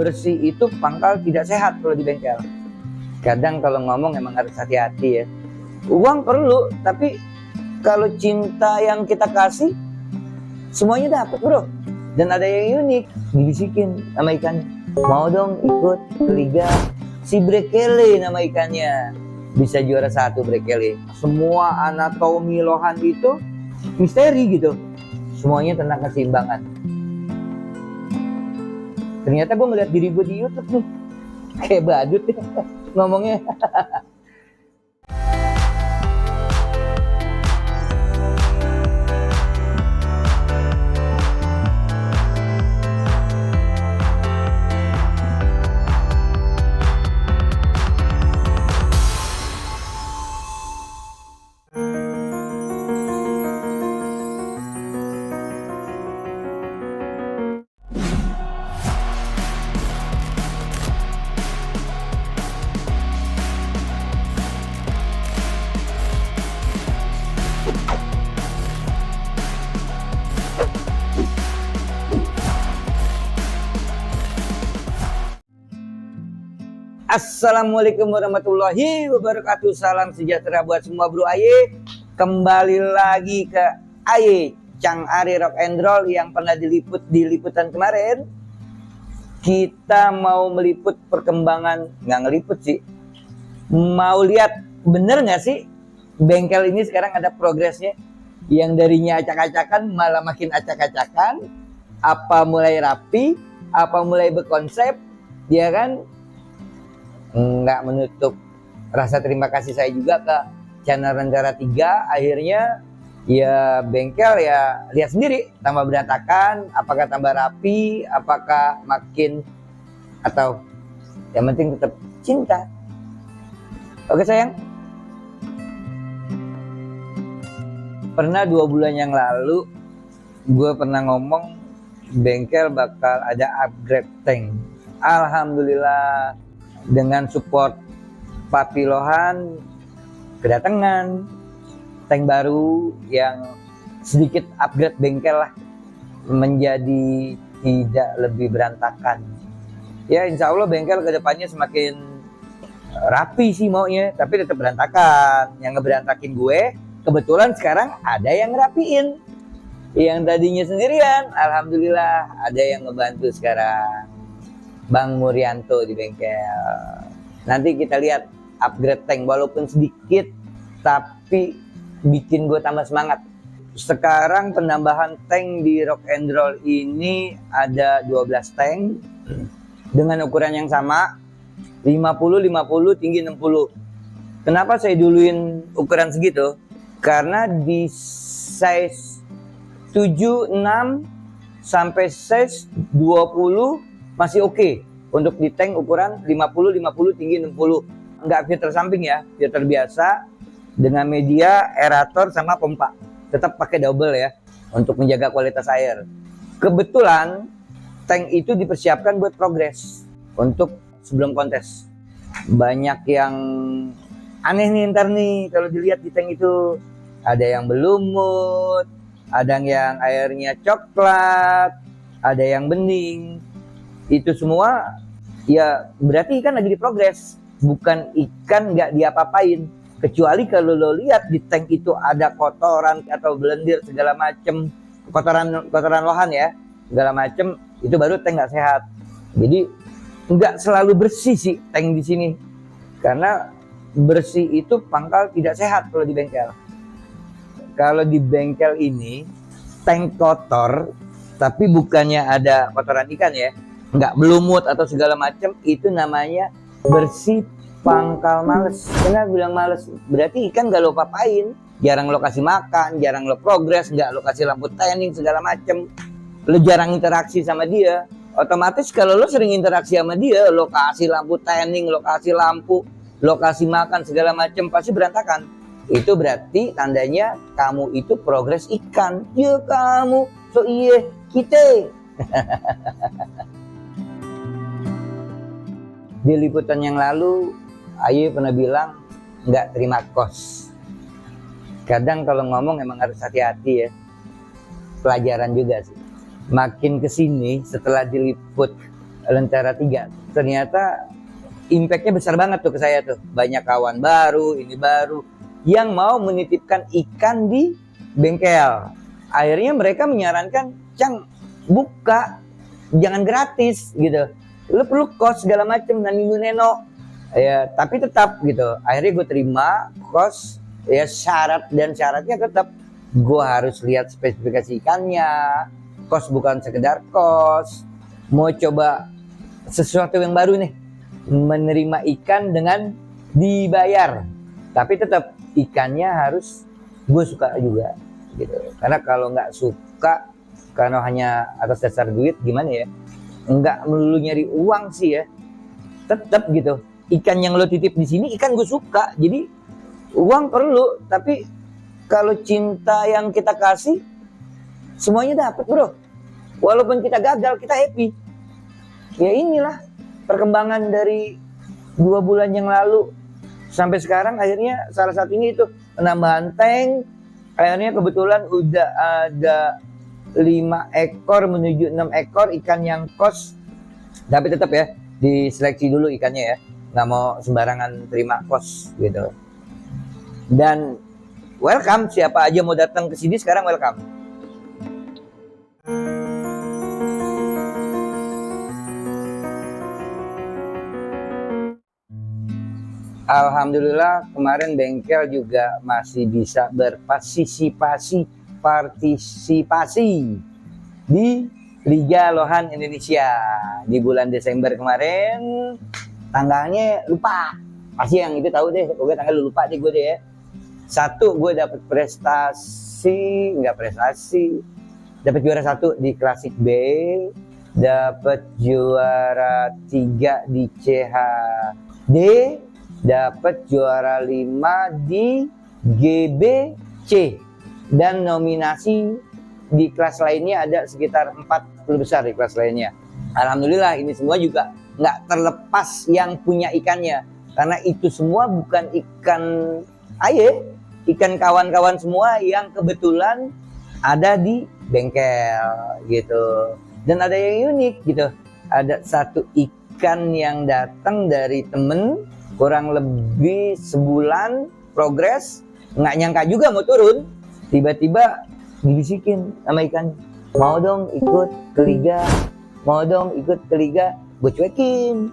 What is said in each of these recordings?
bersih itu pangkal tidak sehat kalau di bengkel. Kadang kalau ngomong emang harus hati-hati ya. Uang perlu, tapi kalau cinta yang kita kasih semuanya dapat bro. Dan ada yang unik, dibisikin sama ikannya, mau dong ikut liga si Brekele nama ikannya, bisa juara 1 Brekele. Semua anatomi lohan itu misteri gitu, semuanya tentang keseimbangan. Ternyata gue ngeliat diri gue di YouTube nih, kayak badut ya ngomongnya. Assalamualaikum warahmatullahi wabarakatuh. Salam sejahtera buat semua bro Aye. Kembali lagi ke Aye Cang Ari Rock and Roll yang pernah diliput di liputan kemarin. Kita mau meliput perkembangan, nggak ngeliput sih, mau lihat bener nggak sih bengkel ini sekarang ada progresnya. Yang darinya acak-acakan malah makin acak-acakan. Apa mulai rapi, apa mulai berkonsep, ya kan? Nggak menutup rasa terima kasih saya juga ke channel Rendara 3. Akhirnya ya bengkel ya lihat sendiri, tambah berantakan, apakah tambah rapi, apakah makin, atau yang penting tetap cinta. Oke sayang. Pernah 2 bulan yang lalu gue pernah ngomong bengkel bakal ada upgrade tank. Alhamdulillah dengan support Papi Lohan kedatangan tank baru yang sedikit upgrade bengkel lah, menjadi tidak lebih berantakan. Ya insya Allah bengkel kedepannya semakin rapi sih maunya, tapi tetap berantakan. Yang ngeberantakin gue kebetulan sekarang ada yang ngerapiin. Yang tadinya sendirian, alhamdulillah ada yang ngebantu sekarang, Bang Murianto di bengkel. Nanti kita lihat upgrade tank, walaupun sedikit tapi bikin gue tambah semangat. Sekarang penambahan tank di Rock and Roll ini ada 12 tank dengan ukuran yang sama, 50, 50, tinggi 60. Kenapa saya duluin ukuran segitu? Karena di size 76 sampai size 20 masih oke untuk di tank ukuran 50, 50, tinggi 60. Nggak filter samping ya, filter biasa dengan media, aerator, sama pompa. Tetap pakai double ya, untuk menjaga kualitas air. Kebetulan tank itu dipersiapkan buat progres untuk sebelum kontes. Banyak yang aneh nih ntar nih kalau dilihat di tank itu. Ada yang berlumut, ada yang airnya coklat, ada yang bening. Itu semua ya berarti ikan lagi diprogres, bukan ikan nggak diapa-apain. Kecuali kalau lo lihat di tank itu ada kotoran atau blendir segala macem, kotoran lohan ya, segala macem, itu baru tank nggak sehat. Jadi nggak selalu bersih sih tank di sini, karena bersih itu pangkal tidak sehat kalau di bengkel. Kalau di bengkel ini tank kotor, tapi bukannya ada kotoran ikan ya, nggak belumut atau segala macam, itu namanya bersih pangkal males. Karena bilang males berarti ikan nggak lo papain, jarang lo kasih makan, jarang lo progres, nggak lo kasih lampu tanning segala macam, lo jarang interaksi sama dia. Otomatis kalau lo sering interaksi sama dia, lo kasih lampu tanning, lo kasih lampu, lo kasih makan segala macam, pasti berantakan. Itu berarti tandanya kamu itu progres ikan. Ya kamu, so iya kita. Di liputan yang lalu Aye pernah bilang nggak terima kos. Kadang kalau ngomong emang harus hati-hati ya. Pelajaran juga sih. Makin kesini setelah diliput Lentera 3. Ternyata impactnya besar banget tuh ke saya tuh. Banyak kawan baru, ini baru, yang mau menitipkan ikan di bengkel. Akhirnya mereka menyarankan, Cang, buka, jangan gratis gitu. Lu perlu kos segala macem dan neno. Ya, tapi tetap gitu. Akhirnya gue terima kos, ya syaratnya tetap gue harus lihat spesifikasi ikannya. Kos bukan sekedar kos. Mau coba sesuatu yang baru nih, menerima ikan dengan dibayar, tapi tetap ikannya harus gue suka juga gitu. Karena kalau nggak suka, karena hanya atas dasar duit, gimana ya, nggak melulu nyari uang sih ya, tetap gitu. Ikan yang lo titip di sini ikan gue suka, jadi uang perlu, tapi kalau cinta yang kita kasih semuanya dapat bro. Walaupun kita gagal, kita happy. Ya inilah perkembangan dari 2 bulan yang lalu sampai sekarang. Akhirnya salah satunya itu penambahan tank. Akhirnya kebetulan udah ada 5 ekor menuju 6 ekor ikan yang kos. Tapi tetap ya, diseleksi dulu ikannya ya. Nggak mau sembarangan terima kos gitu. Dan welcome, siapa aja mau datang ke sini sekarang welcome. Alhamdulillah kemarin bengkel juga masih bisa berpartisipasi di Liga Lohan Indonesia di bulan Desember kemarin. Tanggalnya lupa, pasti yang itu tahu deh, gue tanggal lupa deh gue deh ya. 1 gue dapet dapat juara 1 di Klasik B, dapat juara 3 di CHD, dapat juara 5 di GBC, dan nominasi di kelas lainnya ada sekitar 40 besar di kelas lainnya. Alhamdulillah ini semua juga nggak terlepas yang punya ikannya, karena itu semua bukan ikan aye, ikan kawan-kawan semua yang kebetulan ada di bengkel gitu. Dan ada yang unik gitu, ada 1 ikan yang datang dari temen, kurang lebih sebulan progres, nggak nyangka juga mau turun, tiba-tiba dibisikin sama ikan, mau dong ikut ke liga, mau dong ikut ke liga. Gue cuekin,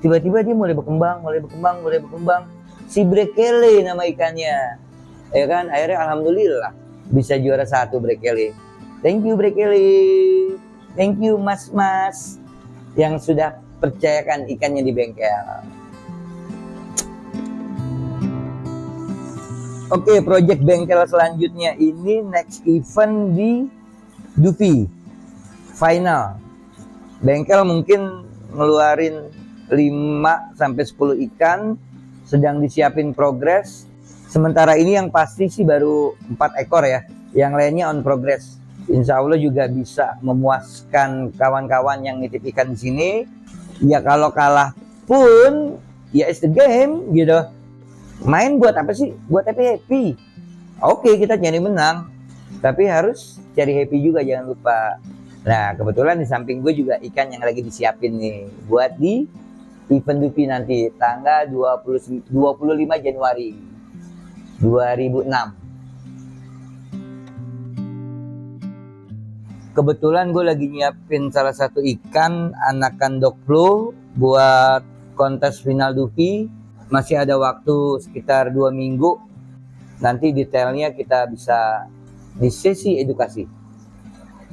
tiba-tiba dia mulai berkembang, si brekele nama ikannya, ya kan. Akhirnya alhamdulillah bisa juara 1 brekele. Thank you brekele, thank you mas yang sudah percayakan ikannya di bengkel. Oke, project bengkel selanjutnya ini next event di Dupi final. Bengkel mungkin ngeluarin 5-10 ikan, sedang disiapin progres. Sementara ini yang pasti sih baru 4 ekor ya, yang lainnya on progress. Insya Allah juga bisa memuaskan kawan-kawan yang nitip ikan di sini. Ya kalau kalah pun ya it's the game gitu. Main buat apa sih? Buat happy. Oke, kita cari menang, tapi harus cari happy juga, jangan lupa. Nah, kebetulan di samping gue juga ikan yang lagi disiapin nih buat di event Dupi nanti tanggal 25 Januari 2006. Kebetulan gue lagi nyiapin salah satu ikan anakan dogflow buat kontes final Dupi. Masih ada waktu sekitar 2 minggu. Nanti detailnya kita bisa di sesi edukasi.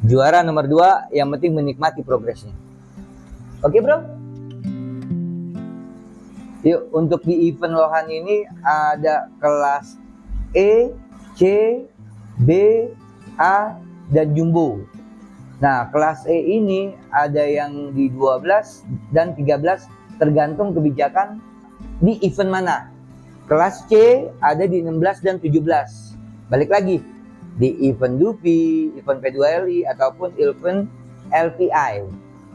Juara nomor 2, yang penting menikmati progresnya. Oke bro? Yuk, untuk di event Lohan ini ada kelas E, C, B, A, dan Jumbo. Nah, kelas E ini ada yang di 12 dan 13, tergantung kebijakan di event mana. Kelas C ada di 16 dan 17. Balik lagi, di event Dupi, event P2LI, ataupun event LPI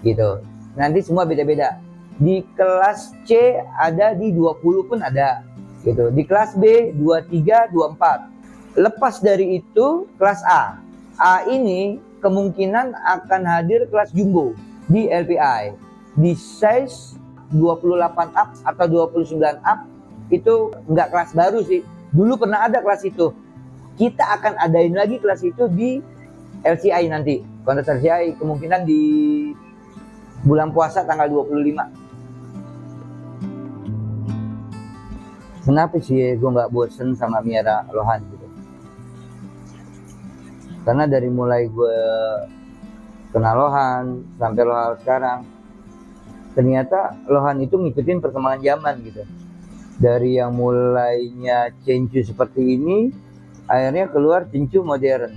gitu. Nanti semua beda-beda. Di kelas C ada di 20 pun ada gitu. Di kelas B 23, 24. Lepas dari itu kelas A. A ini kemungkinan akan hadir kelas Jumbo. di LPI. Di size 28 up atau 29 up itu nggak kelas baru sih. Dulu pernah ada kelas itu. Kita akan adain lagi kelas itu di LCI nanti. Kontes LCI kemungkinan di bulan puasa tanggal 25. Kenapa sih gue nggak bosen sama miara lohan gitu? Karena dari mulai gue kenal lohan sampai lohan sekarang, ternyata lohan itu ngikutin perkembangan zaman gitu. Dari yang mulainya cencu seperti ini, akhirnya keluar cencu modern.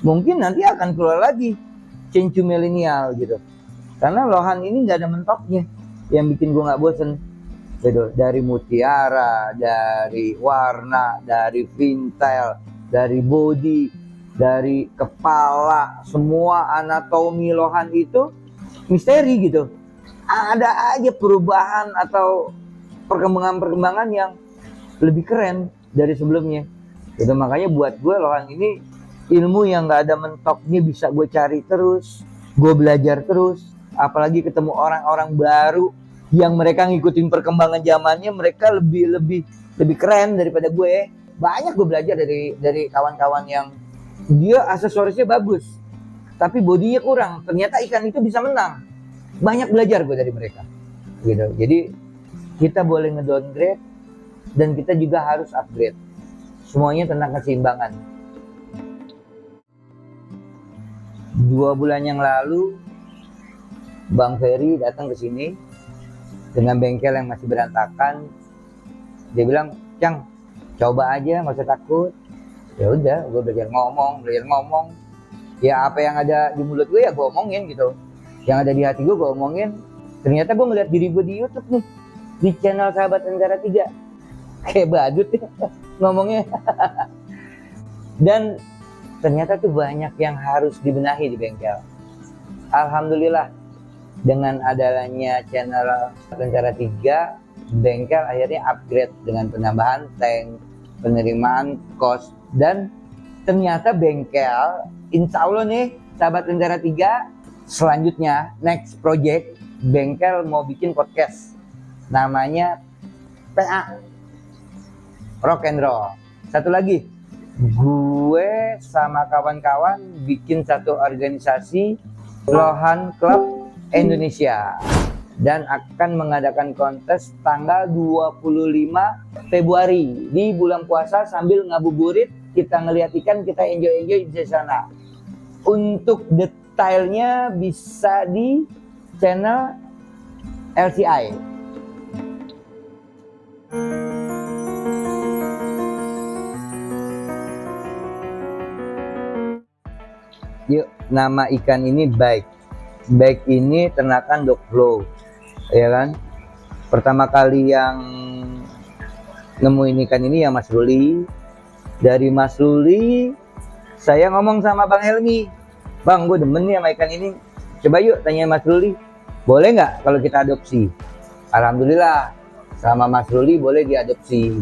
Mungkin nanti akan keluar lagi cencu milenial gitu. Karena lohan ini nggak ada mentoknya, yang bikin gue nggak bosen. Gitu. Dari mutiara, dari warna, dari vintel, dari body, dari kepala, semua anatomi lohan itu misteri gitu. Ada aja perubahan atau perkembangan-perkembangan yang lebih keren dari sebelumnya. Gitu. Makanya buat gue lohan ini ilmu yang gak ada mentoknya, bisa gue cari terus, gue belajar terus. Apalagi ketemu orang-orang baru yang mereka ngikutin perkembangan zamannya, mereka lebih keren daripada gue. Banyak gue belajar dari kawan-kawan yang dia aksesorisnya bagus, tapi bodinya kurang. Ternyata ikan itu bisa menang. Banyak belajar gue dari mereka. Gitu. Jadi kita boleh ngedowngrade dan kita juga harus upgrade. Semuanya tentang keseimbangan. 2 bulan yang lalu Bang Ferry datang ke sini dengan bengkel yang masih berantakan. Dia bilang, "Cang, coba aja, nggak usah takut." Ya udah, gue belajar ngomong. Ya apa yang ada di mulut gue ya gue omongin gitu. Yang ada di hati gue omongin. Ternyata gue ngeliat diri gue di YouTube nih, di channel Sahabat Negara 3. Kayak badut ya ngomongnya. Dan ternyata tuh banyak yang harus dibenahi di bengkel. Alhamdulillah, dengan adanya channel Rencana 3, bengkel akhirnya upgrade dengan penambahan tank, penerimaan kos, dan ternyata bengkel, insya Allah nih Sahabat Rencana 3, selanjutnya next project, bengkel mau bikin podcast namanya PA, Rock and Roll. Satu lagi, gue sama kawan-kawan bikin satu organisasi, Lohan Club Indonesia, dan akan mengadakan kontes tanggal 25 Februari di bulan puasa sambil ngabuburit, kita ngeliat ikan, kita enjoy di sana. Untuk detailnya bisa di channel LCI. Yuk, nama ikan ini Baik. Baik ini ternakan dog flow, ya kan? Pertama kali yang nemuin ikan ini ya Mas Ruli. Dari Mas Ruli, saya ngomong sama Bang Helmi, "Bang, gue demen nih sama ikan ini. Coba yuk tanya Mas Ruli, boleh nggak kalau kita adopsi?" Alhamdulillah, sama Mas Ruli boleh diadopsi.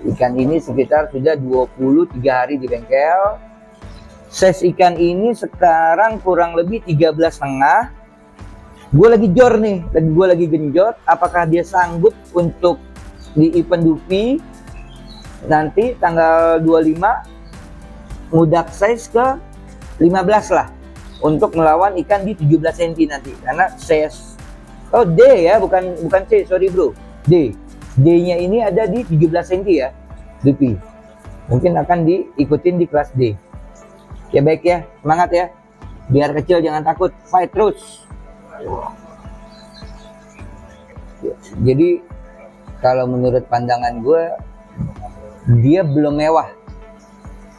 Ikan ini sekitar sudah 23 hari di bengkel. Size ikan ini sekarang kurang lebih 13,5. Gue lagi jor nih, gue lagi genjot. Apakah dia sanggup untuk di event Dupi nanti tanggal 25, ngudak size ke 15 lah, untuk melawan ikan di 17 cm nanti. Karena size, oh D ya, bukan C, sorry bro, D nya ini ada di 17 cm ya, Dupi. Mungkin akan diikutin di kelas D. Ya baik ya, semangat ya. Biar kecil jangan takut, fight terus. Jadi kalau menurut pandangan gue, dia belum mewah.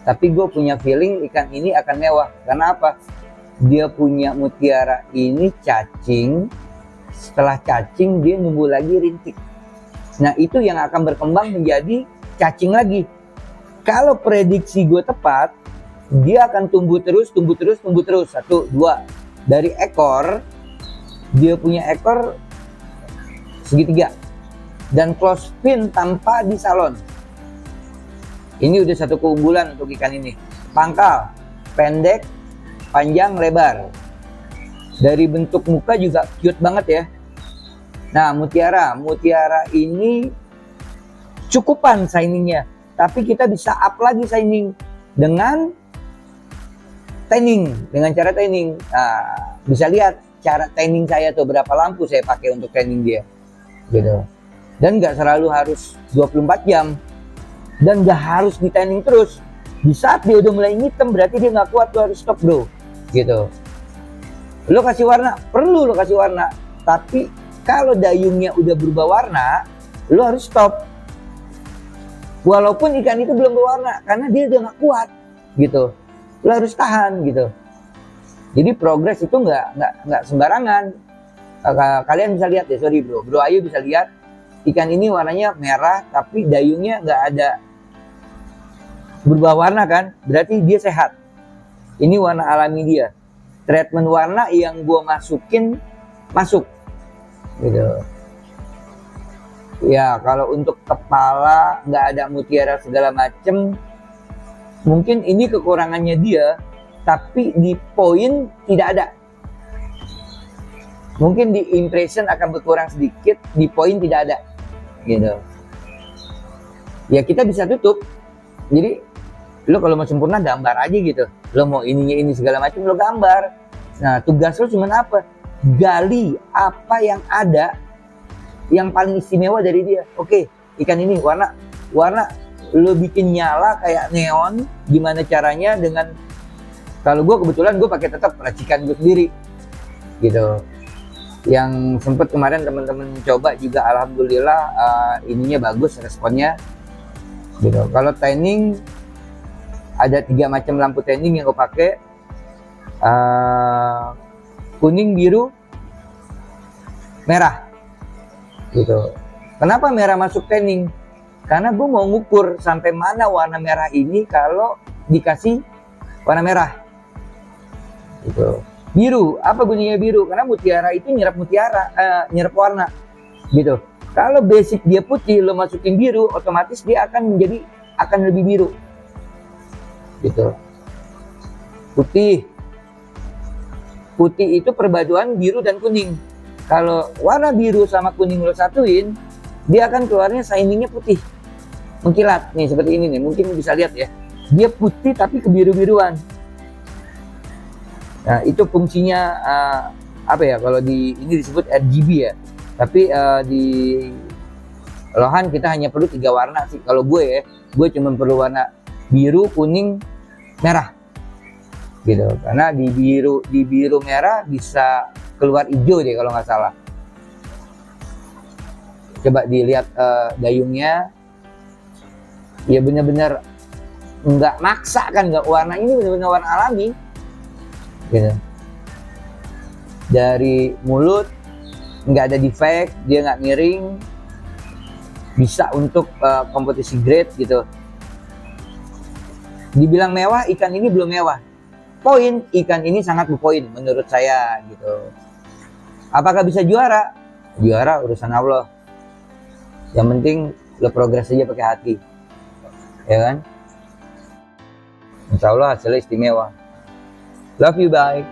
Tapi gue punya feeling ikan ini akan mewah. Karena apa? Dia punya mutiara ini cacing. Setelah cacing dia numbuh lagi rintik. Nah itu yang akan berkembang menjadi cacing lagi. Kalau prediksi gue tepat, dia akan tumbuh terus. 1, 2. Dari ekor, dia punya ekor segitiga dan close fin tanpa di salon. Ini udah satu keunggulan untuk ikan ini. Pangkal, pendek, panjang, lebar. Dari bentuk muka juga cute banget ya. Nah, mutiara ini cukupan shiningnya, tapi kita bisa up lagi shining dengan tanning, dengan cara tanning. Nah, bisa lihat cara tanning saya tuh, berapa lampu saya pakai untuk tanning dia, gitu. Dan nggak selalu harus 24 jam, dan nggak harus di tanning terus. Di saat dia udah mulai hitam, berarti dia nggak kuat, lo harus stop bro, gitu. Lo kasih warna, perlu lo kasih warna, tapi kalau dayungnya udah berubah warna, lo harus stop. Walaupun ikan itu belum berwarna, karena dia udah nggak kuat, gitu. Lo harus tahan, gitu. Jadi progres itu nggak sembarangan. Kalian bisa lihat ya, sorry bro Ayu bisa lihat ikan ini warnanya merah, tapi dayungnya nggak ada berubah warna kan, berarti dia sehat. Ini warna alami dia. Treatment warna yang gue masukin masuk, gitu. Ya kalau untuk kepala nggak ada mutiara segala macem, mungkin ini kekurangannya dia, tapi di poin tidak ada. Mungkin di impression akan berkurang sedikit, di poin tidak ada, gitu. Ya kita bisa tutup. Jadi lo kalau mau sempurna gambar aja gitu. Lo mau ininya ini segala macam lo gambar. Nah tugas lo cuma apa? Gali apa yang ada yang paling istimewa dari dia. Oke, ikan ini warna lo bikin nyala kayak neon. Gimana caranya? Dengan kalau gue kebetulan gue pakai tetap racikan gue sendiri, gitu. Yang sempet kemarin teman-teman coba juga alhamdulillah ininya bagus responnya, gitu. Kalau tanning ada 3 macam lampu tanning yang gue pakai, kuning, biru, merah, gitu. Kenapa merah masuk tanning? Karena gue mau ngukur sampai mana warna merah ini kalau dikasih warna merah, gitu. Biru, apa gunanya biru? Karena mutiara itu nyerap nyerap warna, gitu. Kalau basic dia putih, lo masukin biru, otomatis dia akan lebih biru, gitu. Putih itu perpaduan biru dan kuning. Kalau warna biru sama kuning lo satuin, dia akan keluarnya shiningnya putih, mengkilat. Nih seperti ini nih, mungkin bisa lihat ya. Dia putih tapi kebiru-biruan. Nah itu fungsinya apa ya, kalau di ini disebut RGB ya, tapi di lohan kita hanya perlu 3 warna sih. Kalau gue cuma perlu warna biru, kuning, merah, gitu. Karena di biru merah bisa keluar hijau deh kalau nggak salah. Coba dilihat dayungnya, ya benar-benar nggak maksa kan, nggak, warna ini benar-benar warna alami, gitu. Dari mulut nggak ada defect, dia nggak miring, bisa untuk kompetisi grade, gitu. Dibilang mewah, ikan ini belum mewah. Poin, ikan ini sangat berpoin menurut saya, gitu. Apakah bisa juara? Juara urusan Allah. Yang penting lo progres aja pakai hati, ya kan? Insya Allah hasilnya istimewa. Love you, bye.